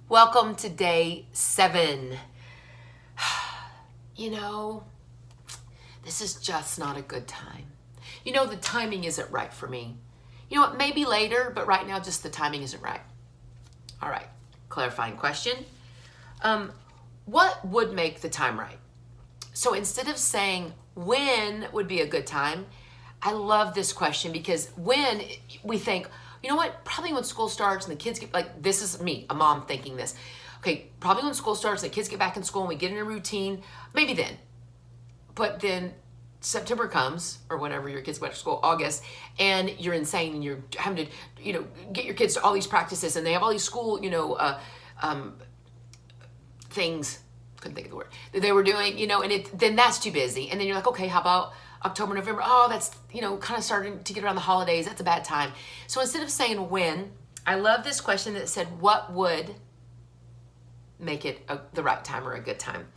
Welcome to day 7. You know, this is just not a good time. You know, the timing isn't right for me. You know what, maybe later, but right now just the timing isn't right. All right, clarifying question. What would make the time right? So instead of saying when would be a good time, I love this question because when we think, you know what, probably when school starts and the kids get, like, this is me, a mom thinking this. Okay, probably when school starts and the kids get back in school and we get in a routine, maybe then. But then September comes, or whenever your kids go back to school, August, and you're insane and you're having to, get your kids to all these practices and they have all these school, things, couldn't think of the word, that they were doing, and then that's too busy. And then you're like, okay, how about October, November? Oh, that's, kind of starting to get around the holidays. That's a bad time. So instead of saying when, I love this question that said, what would make it the right time or a good time?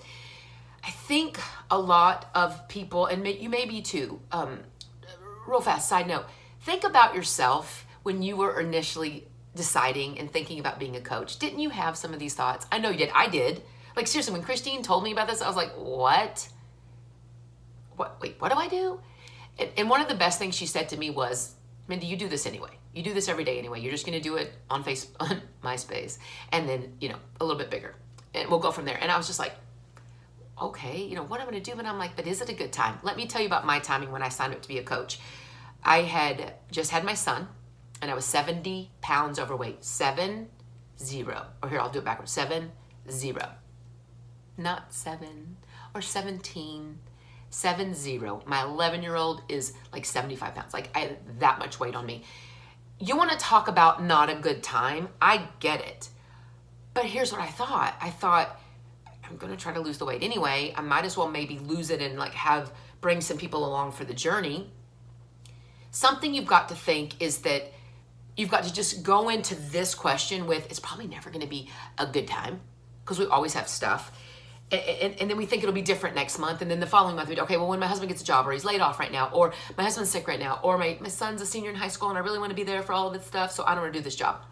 I think a lot of people, and you may be too, real fast side note, think about yourself when you were initially deciding and thinking about being a coach. Didn't you have some of these thoughts? I know you did. I did. Like, seriously, when Christine told me about this, I was like, what? Wait, what do I do? And one of the best things she said to me was, Mindy, you do this anyway. You do this every day anyway. You're just going to do it on MySpace, and then, a little bit bigger. And we'll go from there. And I was just like, okay, what I'm going to do? And I'm like, but is it a good time? Let me tell you about my timing when I signed up to be a coach. I had just had my son, and I was 70 pounds overweight. 70. Or here, I'll do it backwards. 70. Not 7 or 17. 70. My 11-year-old is like 75 pounds. Like, I had that much weight on me. You want to talk about not a good time? I get it. But here's what I thought. I thought, I'm going to try to lose the weight anyway. I might as well maybe lose it and bring some people along for the journey. Something you've got to think is that you've got to just go into this question with, it's probably never going to be a good time because we always have stuff. And then we think it'll be different next month. And then the following month, we do, okay, well, when my husband gets a job, or he's laid off right now, or my husband's sick right now, or my son's a senior in high school and I really want to be there for all of this stuff, so I don't want to do this job.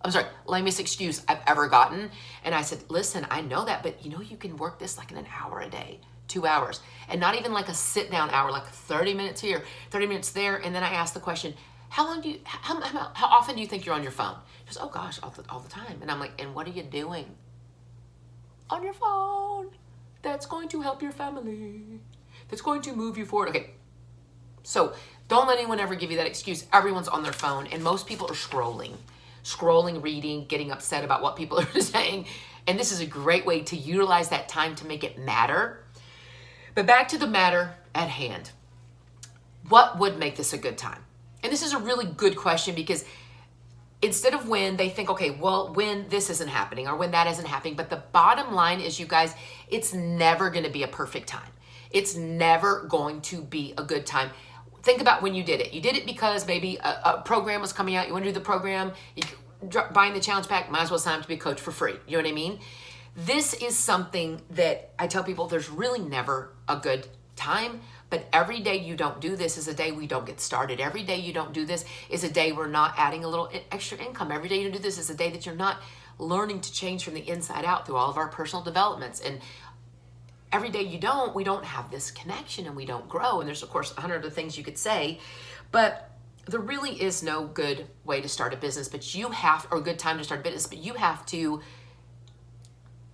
I'm sorry, lamest excuse I've ever gotten. And I said, listen, I know that, but you can work this like in an hour a day, 2 hours, and not even like a sit down hour, like 30 minutes here, 30 minutes there. And then I asked the question, how often do you think you're on your phone? She goes, oh gosh, all the time. And I'm like, and what are you doing on your phone that's going to help your family, that's going to move you forward? Okay, so don't let anyone ever give you that excuse. Everyone's on their phone, and most people are scrolling, reading, getting upset about what people are saying. And this is a great way to utilize that time to make it matter. But back to the matter at hand. What would make this a good time? And this is a really good question because instead of when, they think, okay, well, when this isn't happening or when that isn't happening. But the bottom line is, you guys, it's never going to be a perfect time. It's never going to be a good time. Think about when you did it. You did it because maybe a program was coming out. You want to do the program. Buying the challenge pack, might as well sign up to be a coach for free. You know what I mean? This is something that I tell people, there's really never a good time. But every day you don't do this is a day we don't get started. Every day you don't do this is a day we're not adding a little extra income. Every day you don't do this is a day that you're not learning to change from the inside out through all of our personal developments. And every day we don't have this connection and we don't grow. And there's, of course, 100 other things you could say, but there really is no good way to start a business, or a good time to start a business, but you have to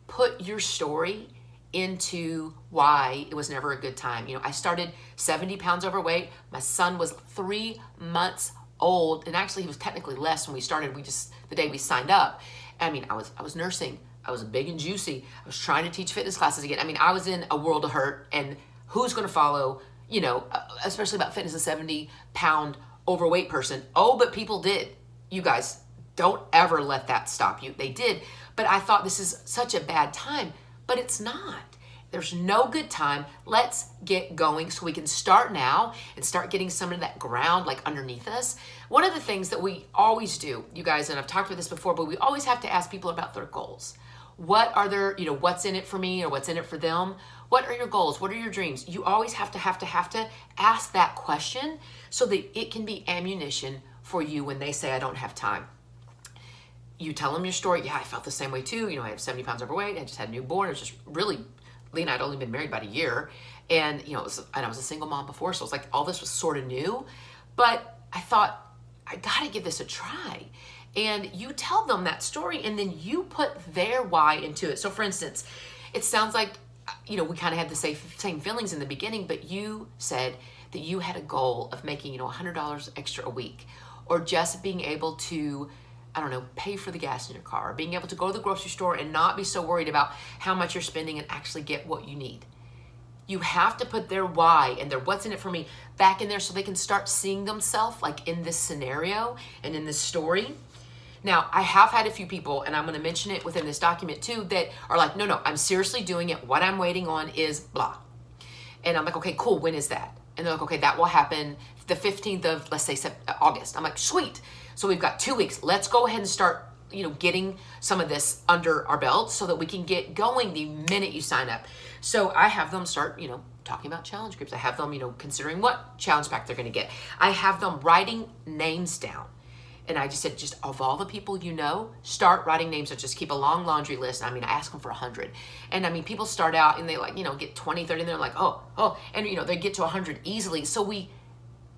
put your story into why it was never a good time. I started 70 pounds overweight. My son was 3 months old, and actually he was technically less when we started. The day we signed up. I was nursing. I was big and juicy. I was trying to teach fitness classes again. I was in a world of hurt, and who's going to follow, especially about fitness, a 70-pound overweight person. Oh, but people did. You guys, don't ever let that stop you. They did. But I thought, this is such a bad time, but it's not. There's no good time. Let's get going so we can start now and start getting some of that ground underneath us. One of the things that we always do, you guys, and I've talked about this before, but we always have to ask people about their goals. What are their, what's in it for me or what's in it for them? What are your goals? What are your dreams? You always have to ask that question so that it can be ammunition for you when they say, I don't have time. you tell them your story. Yeah, I felt the same way too. You know, I have 70 pounds overweight. I just had a newborn. It was just really, Lee and I had only been married about a year. And, you know, and I was a single mom before. So it was like all this was sort of new. But I thought, I got to give this a try. And you tell them that story and then you put their why into it. So for instance, it sounds like, you know, we kind of had the same feelings in the beginning, but you said that you had a goal of making, you know, $100 extra a week, or just being able to, I don't know, pay for the gas in your car, or being able to go to the grocery store and not be so worried about how much you're spending and actually get what you need. You have to put their why and their what's in it for me back in there so they can start seeing themselves like in this scenario and in this story. Now, I have had a few people, and I'm going to mention it within this document too, that are like, no, I'm seriously doing it. What I'm waiting on is blah. And I'm like, okay, cool. When is that? And they're like, okay, that will happen the 15th of, let's say, August. I'm like, sweet. So we've got 2 weeks. Let's go ahead and start, you know, getting some of this under our belt so that we can get going the minute you sign up. So I have them start, you know, talking about challenge groups. I have them, you know, considering what challenge pack they're going to get. I have them writing names down. And I just said, just of all the people you know, start writing names. So just keep a long laundry list. I mean, I ask them for 100. And I mean, people start out and they like, you know, get 20, 30, and they're like, oh. And, you know, they get to 100 easily. So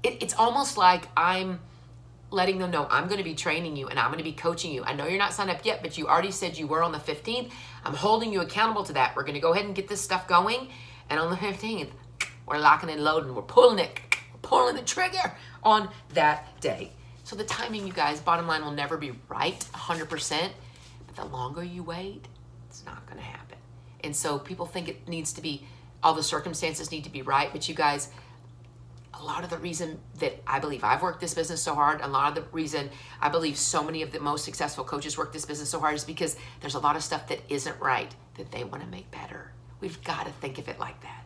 it's almost like I'm letting them know I'm going to be training you and I'm going to be coaching you. I know you're not signed up yet, but you already said you were on the 15th. I'm holding you accountable to that. We're going to go ahead and get this stuff going. And on the 15th, we're locking and loading. We're pulling the trigger on that day. So the timing, you guys, bottom line, will never be right 100%, but the longer you wait, it's not going to happen. And so people think it needs to be, all the circumstances need to be right, but you guys, a lot of the reason that I believe I've worked this business so hard, a lot of the reason I believe so many of the most successful coaches work this business so hard is because there's a lot of stuff that isn't right that they want to make better. We've got to think of it like that.